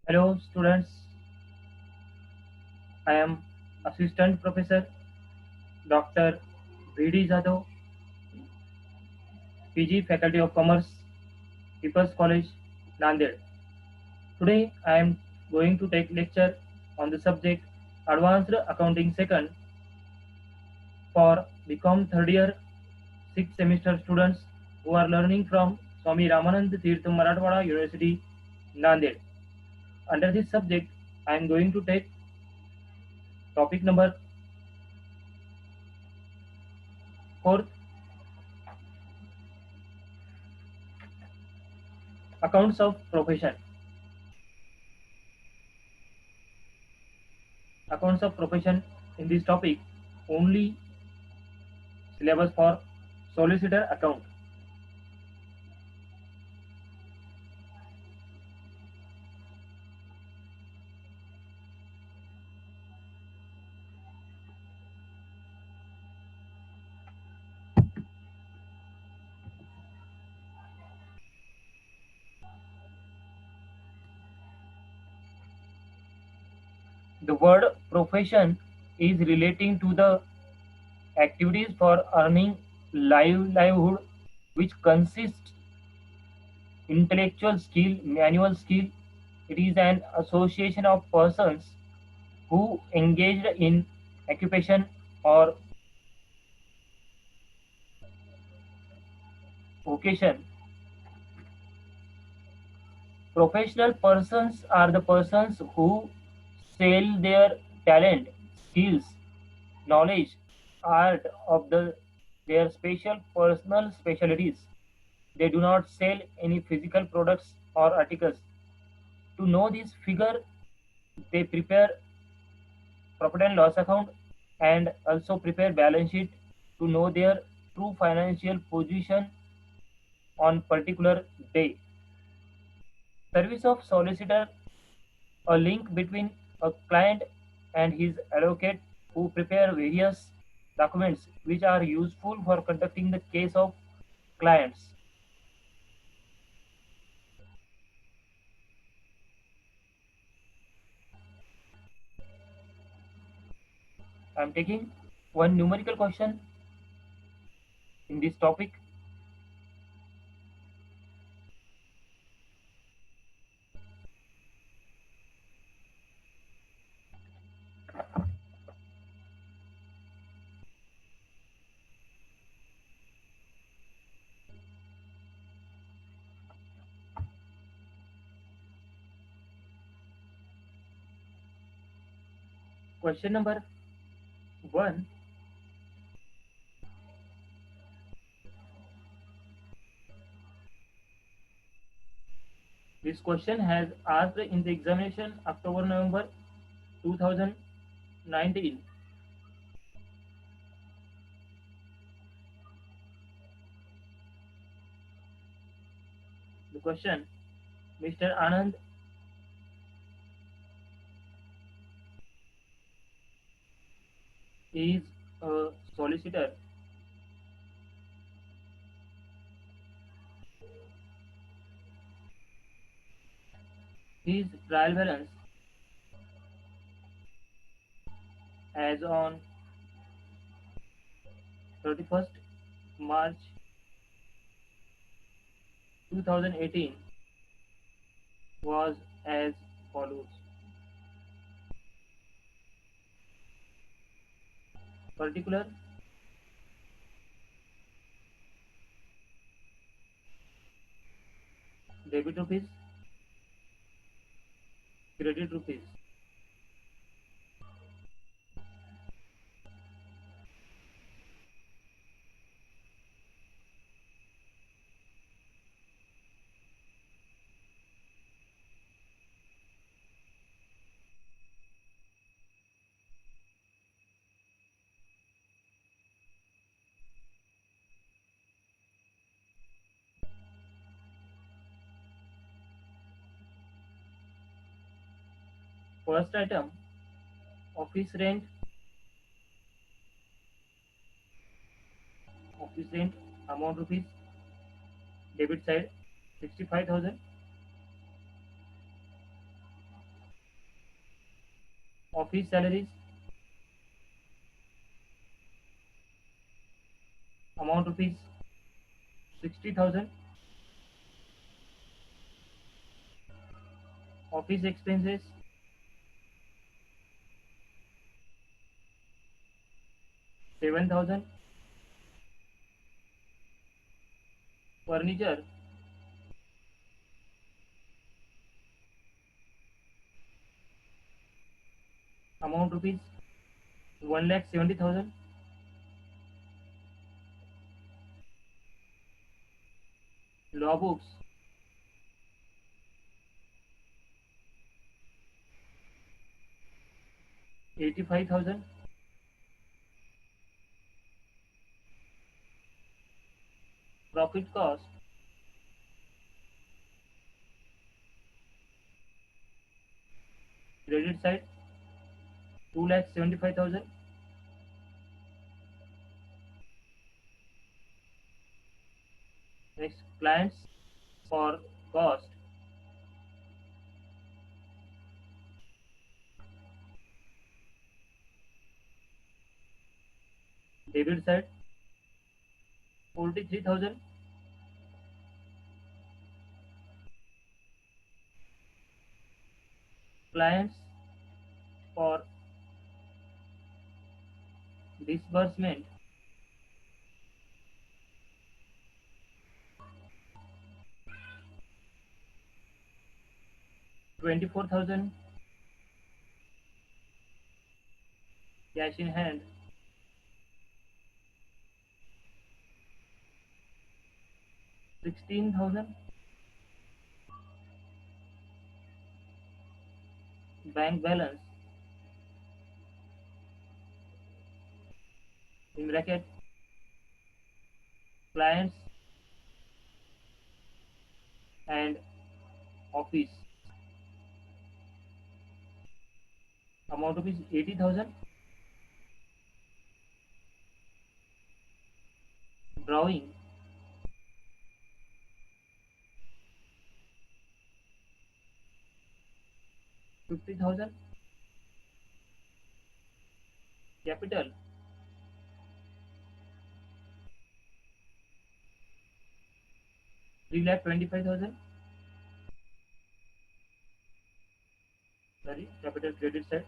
Hello students, I am Assistant Professor Dr. V.D. Jadhav, PG Faculty of Commerce, People's College, Nanded. Today I am going to take lecture on the subject Advanced Accounting Second for BCom third year 6th semester students who are learning from Swami Ramanand Tirth Marathwada University, Nanded. Under this subject, I am going to take topic number 4, Accounts of Profession. Accounts of profession in this topic only syllabus for solicitor account. The word profession is relating to the activities for earning livelihood which consists intellectual skill, manual skill. It is an association of persons who engaged in occupation or vocation. Professional persons are the persons who sell their talent, skills, knowledge, art of their special personal specialties. They do not sell any physical products or articles. To know this figure, they prepare profit and loss account and also prepare balance sheet to know their true financial position on particular day. Service of solicitor, a link between a client and his advocate who prepare various documents which are useful for conducting the case of clients. I am taking one numerical question in this topic. Question number 1. This question has asked in the examination October-November 2019. The question, Mr. Anand is a solicitor. His trial balance as on 31st March 2018 was as follows. Particular debit rupees, credit rupees. First item, office rent, office rent amount rupees, debit side 65,000, Office salaries, amount rupees 60,000. Office expenses, 7,000. Furniture, amount rupees 1,70,000. Law books, 85,000. Profit cost, credit side, 2,75,000. Next, clients for cost, debit side, 43,000. Clients for disbursement, 24,000. Cash in hand, 16,000. Bank balance, in bracket, clients and office, amount of is 80,000. Drawing, 50,000. Capital, 3,25,000. Sorry, capital credit side.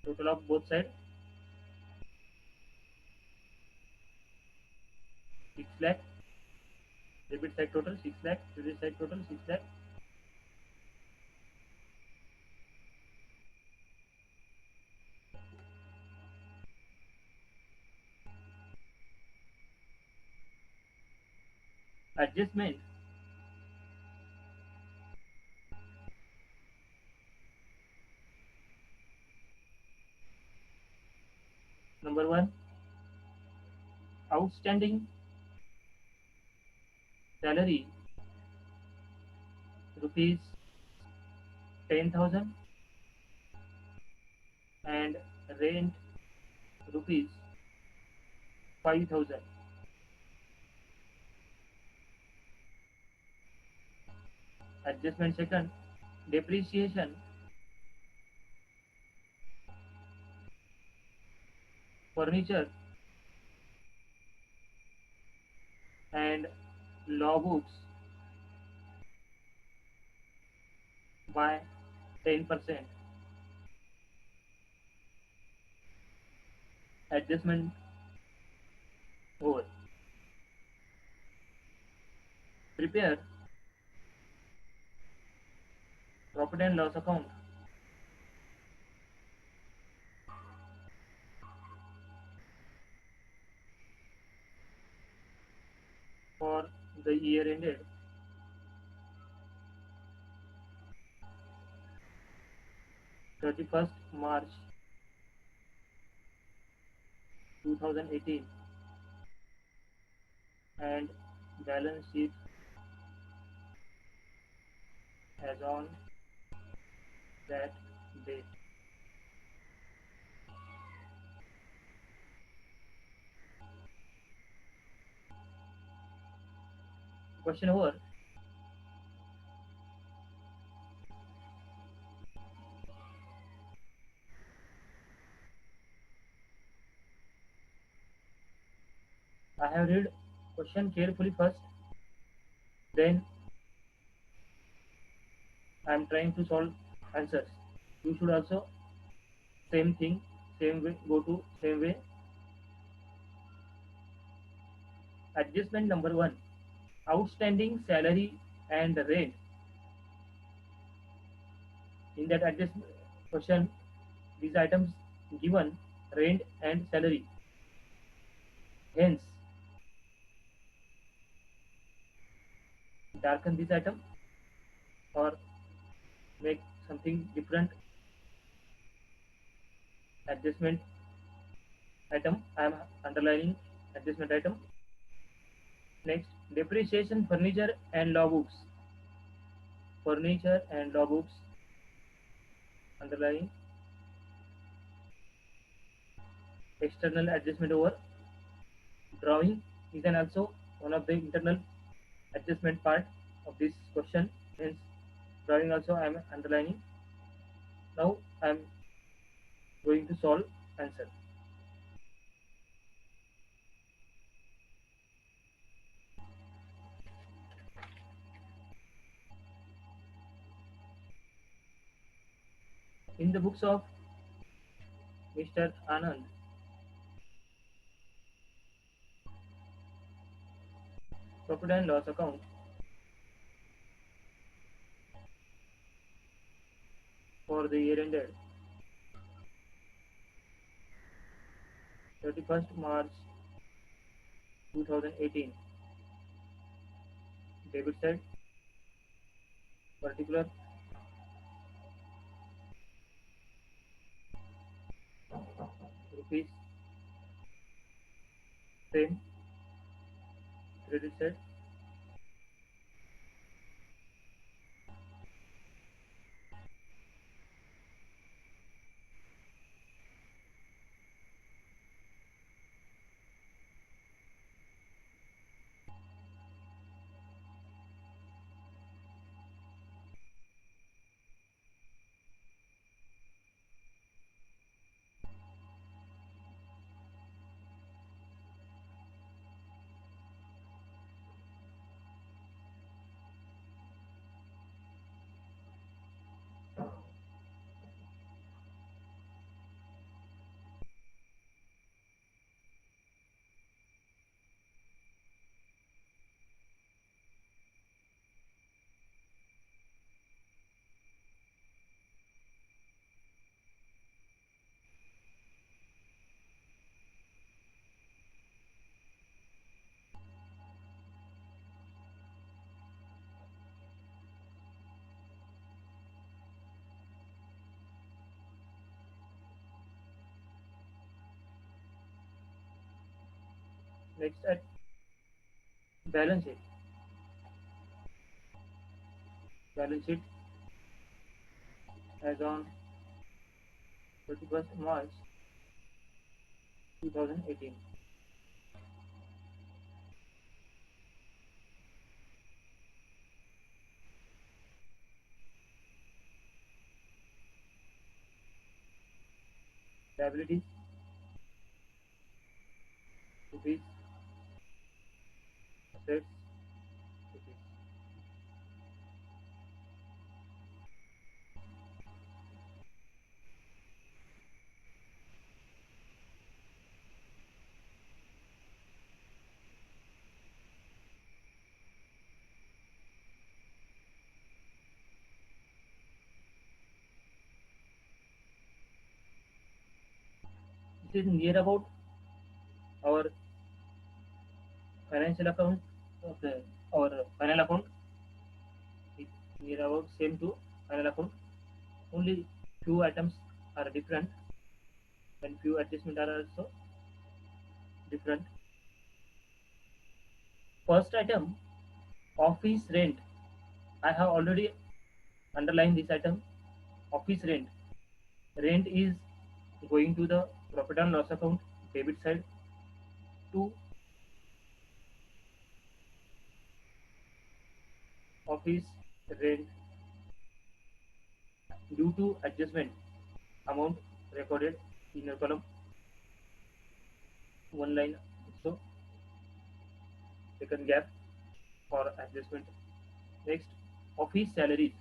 Total of both sides, 6 lakh. Debit side total 6 lakh. Credit side total 6 lakh. Adjustment, number 1, outstanding salary rupees 10,000 and rent rupees 5,000. Adjustment second, depreciation, furniture and law books by 10%. Adjustment over. Prepare profit and loss account for the year ended 31st March 2018 and balance sheet as on that Date. Question over. I have read question carefully first, then I am trying to solve answers. You should also same thing, same way, go to same way. Adjustment number one, outstanding salary and rent. In that adjustment question, these items given rent and salary. Hence, darken this item or make something different. Adjustment item. I am underlining adjustment item. Next, depreciation furniture and law books. Furniture and law books. Underlying. External adjustment over. Drawing is an also one of the internal adjustment part of this question. Hence, drawing also I am underlining. Now I am going to solve answer. In the books of Mr. Anand, profit and loss account for the year ended 31st March 2018. Debit side, particular rupees, same. Credit side, next at balance sheet. Balance sheet as on 31st March 2018. Liabilities, rupees, assets, rupees. This is near about our financial account of the our final account. It's near about same to final account. Only few items are different and few adjustments are also different. First item, office rent. I have already underlined this item, office rent. Rent is going to the profit and loss account debit side. To office rent due to adjustment amount recorded in your column, one line. So second gap for adjustment. Next, office salaries.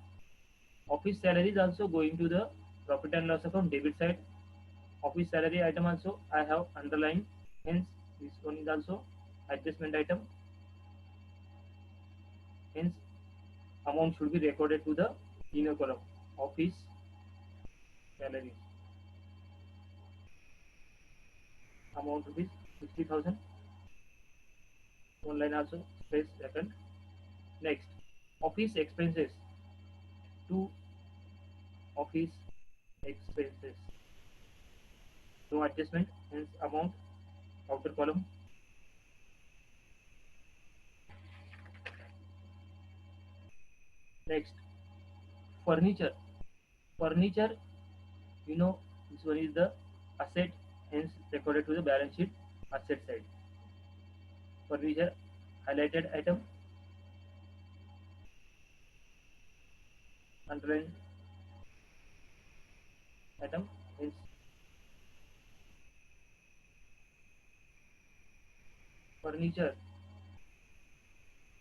Office salary is also going to the profit and loss account debit side. Office salary item also I have underlined. Hence, this one is also adjustment item. Hence, amount should be recorded to the inner column. Office salary amount rupees 60,000. One line also space second. Next, office expenses to office expenses. No adjustment. Hence, amount outer column. Next, furniture. Furniture, you know, this one is the asset, hence recorded to the balance sheet asset side. Furniture highlighted item, underline item, hence furniture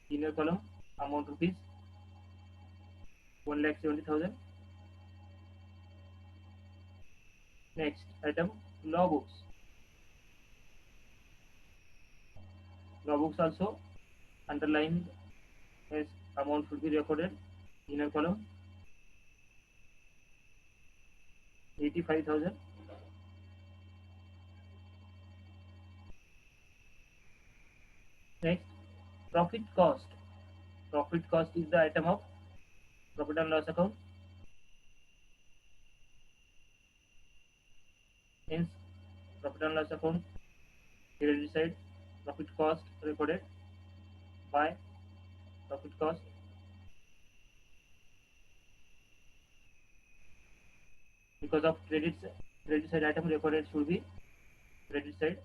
inner column amount rupees 1,70,000. Next item, law books. Law books also underlined, as amount should be recorded inner column 85,000. Next, profit cost. Profit cost is the item of profit and loss account. Hence, profit and loss account credit side, profit cost recorded by profit cost. Because of credit side item recorded should be credit side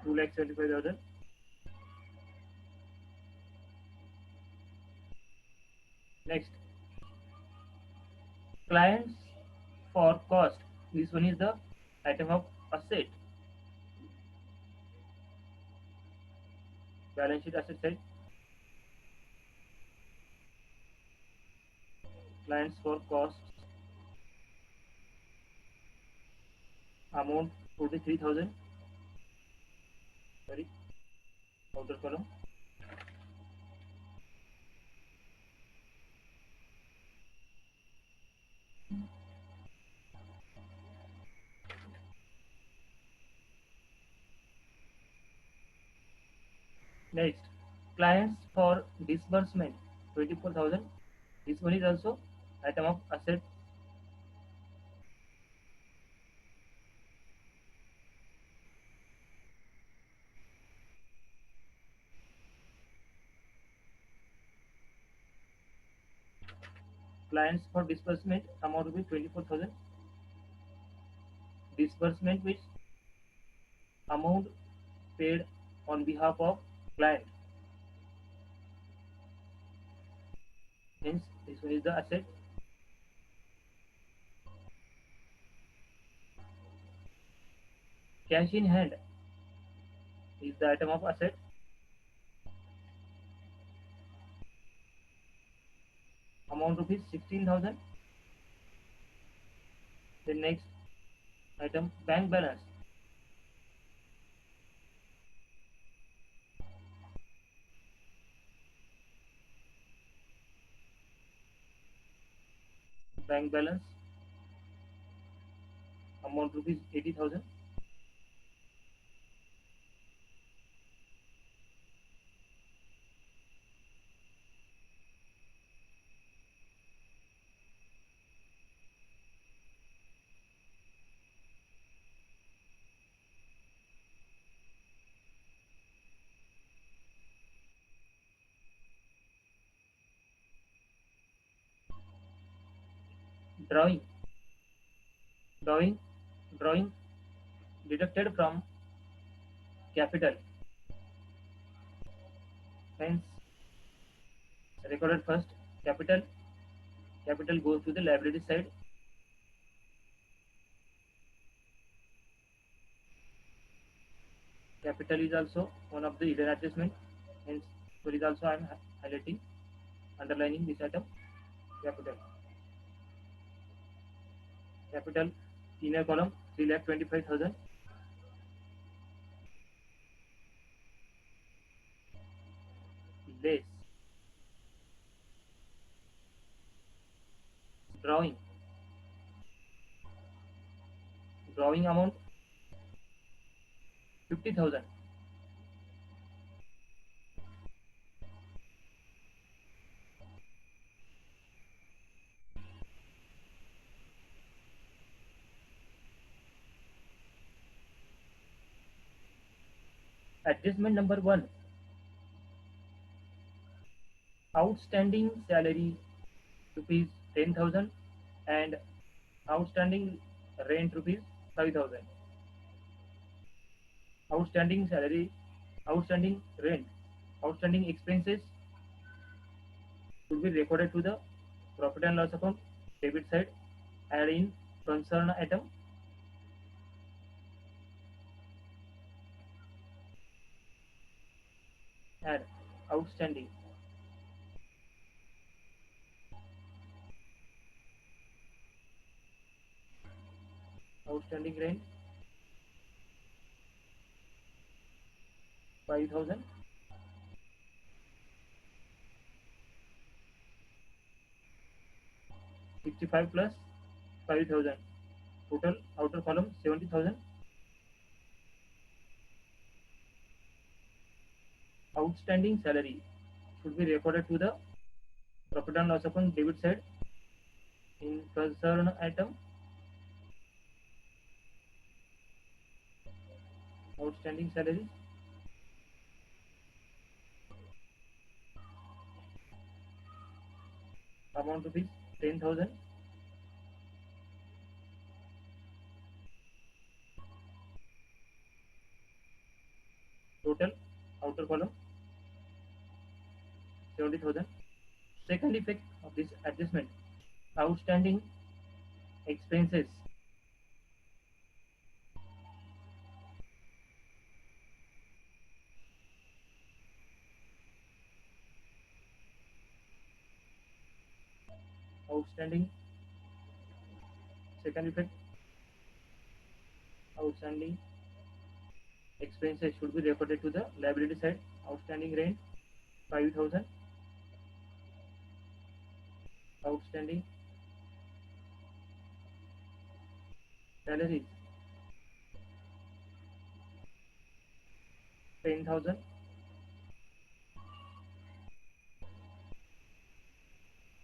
2,75,000. Next, clients for cost. This one is the item of asset. Balance sheet asset side. Clients for costs amount 43,000. Sorry, outer column. Next, clients for disbursement 24,000. This one is also item of asset. Clients for disbursement amount will be 24,000. Disbursement which amount paid on behalf of client. Hence, this one is the asset. Cash in hand is the item of asset. Amount rupees 16,000. The next item, bank balance. Bank balance amount rupees 80,000. Drawing. drawing deducted from capital, hence recorded first. Capital goes to the liability side. Capital is also one of the hidden adjustment, hence so is also I am highlighting, underlining this item. Capital inner column 3,25,000. Less drawing amount 50,000. Adjustment number 1, outstanding salary rupees 10,000 and outstanding rent rupees 5,000. Outstanding salary, outstanding rent, outstanding expenses should be recorded to the profit and loss account debit side. Add in concern item. Add outstanding rent 5,000. 65 plus 5,000. Total outer column 70,000. Outstanding salary should be recorded to the profit and loss account debit side in concern item. Outstanding salary amount rupees 10,000. Total outer column 70,000. Second effect of this adjustment, outstanding expenses outstanding second effect, outstanding expenses should be reported to the liability side. Outstanding rent 5,000. Outstanding salaries 10,000.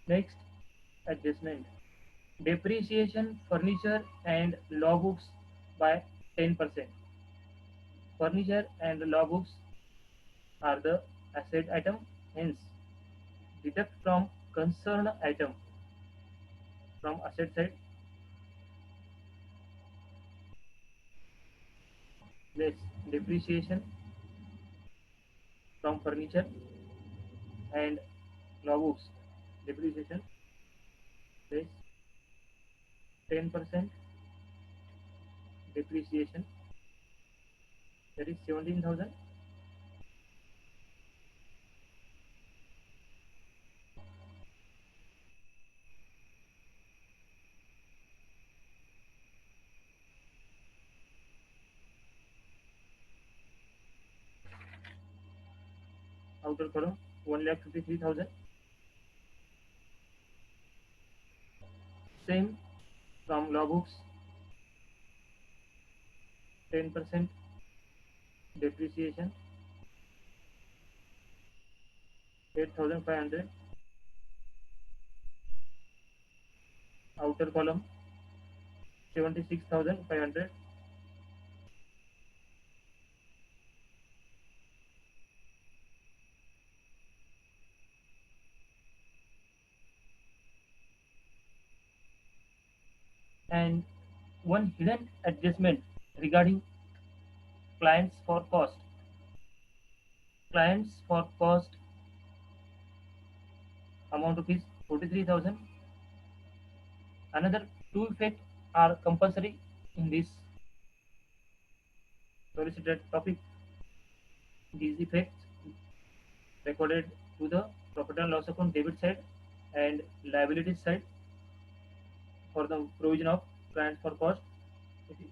Next adjustment, depreciation furniture and law books by 10%. Furniture and law books are the asset item, hence deduct from concern item from asset side. Less depreciation from furniture and law books, depreciation less 10% depreciation, that is 17,000. Outer column 1,53,000. Same from law books, 10% depreciation 8,500. Outer column 76,500. And one hidden adjustment regarding clients for cost. Clients for cost amount rupees 43,000. Another two effects are compulsory in this solicited topic. These effects recorded to the profit and loss account debit side and liability side for the provision of clients for cost.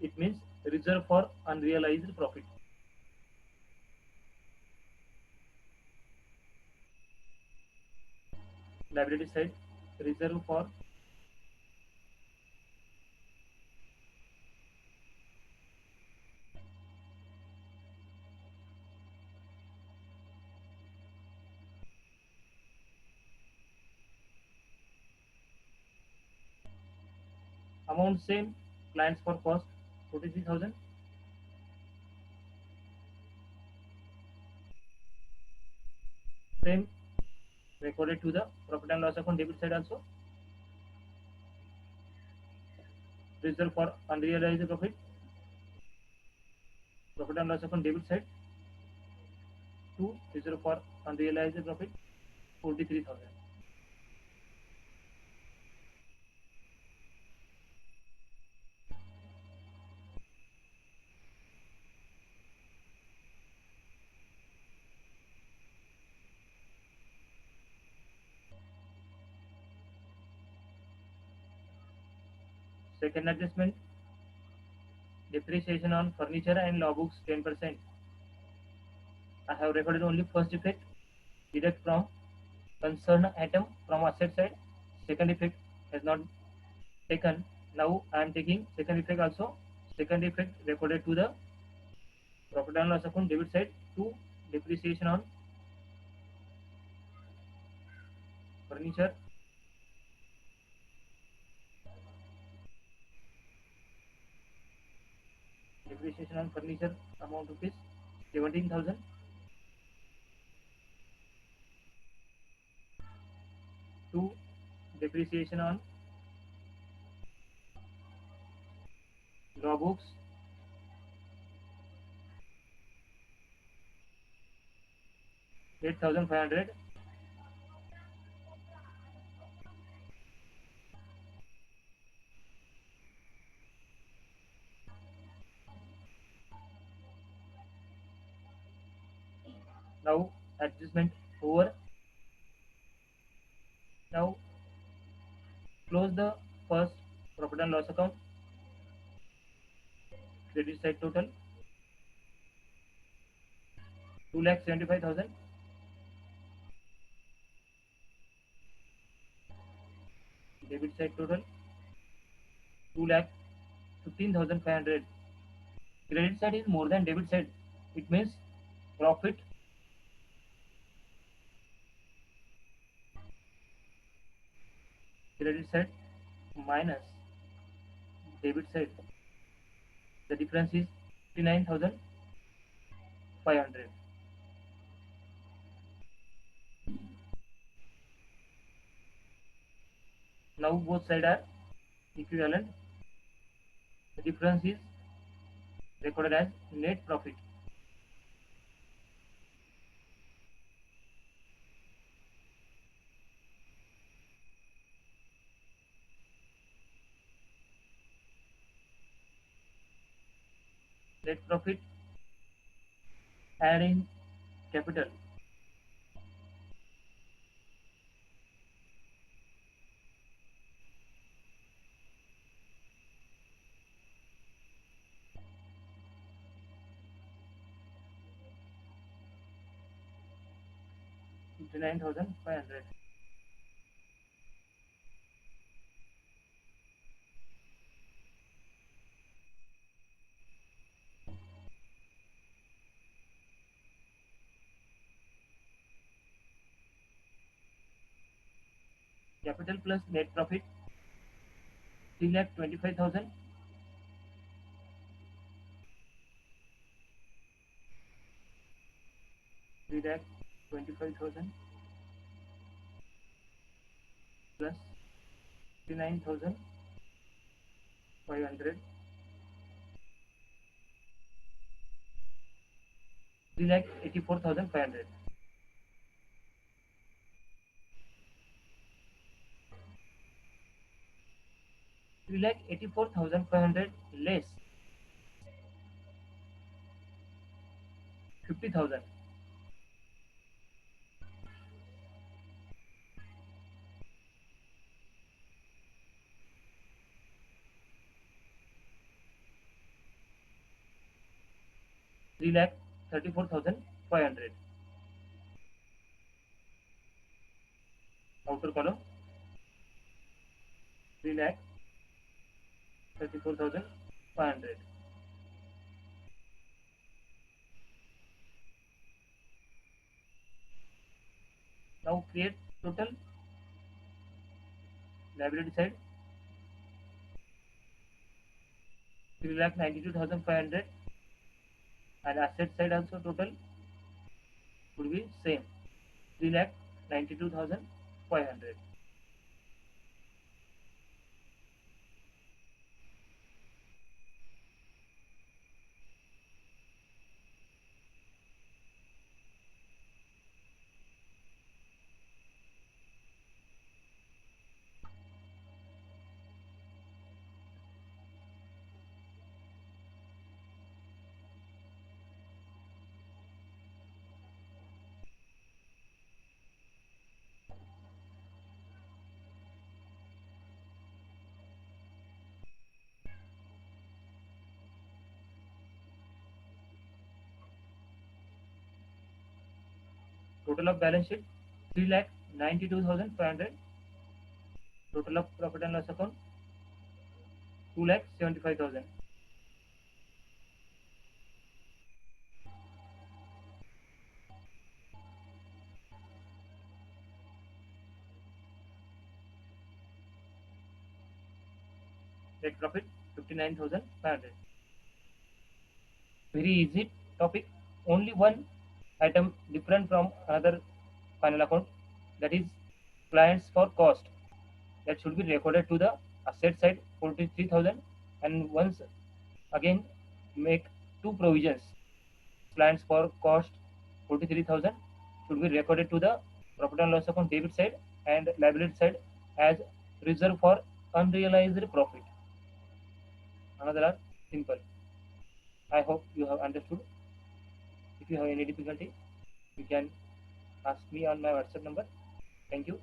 It means reserve for unrealized profit. Liability side, reserve for amount same, clients for cost 43,000. Same recorded to the profit and loss account debit side also. Reserve for unrealized profit, profit and loss account debit side. 2. Reserve for unrealized profit 43,000. Second adjustment, depreciation on furniture and law books 10%. I have recorded only first effect, deduct from concerned item from asset side. Second effect has not taken. Now I am taking second effect also. Second effect recorded to the profit and loss account debit side. 2. Depreciation on furniture. Depreciation on furniture amount rupees 17,000. 2. Depreciation on law books 8,500. Now adjustment over. Now close the first profit and loss account. Credit side total 2,75,000. Debit side total 2,15,500. Credit side is more than debit side. It means profit credit side minus debit side. The difference is 59,500. Now both sides are equivalent. The difference is recorded as net profit. Net profit adding capital. $59,500. Capital plus net profit 3,25,000. 3,25,000 plus 59,500. 3,84,500. 3,84,500 less 50,000. 3,34,500. Outer column 3,34,500. Now create total liability side 3,92,500 and asset side also total would be same 3,92,500. Total of balance sheet 3,92,500. Total of profit and loss account 2,75,000. Net profit 59,500. Very easy topic. Only one item different from another final account, that is clients for cost, that should be recorded to the asset side 43,000, and once again make two provisions. Clients for cost 43,000 should be recorded to the profit and loss account debit side and liability side as reserve for unrealized profit. Another are simple. I hope you have understood. If you have any difficulty, you can ask me on my WhatsApp number. Thank you.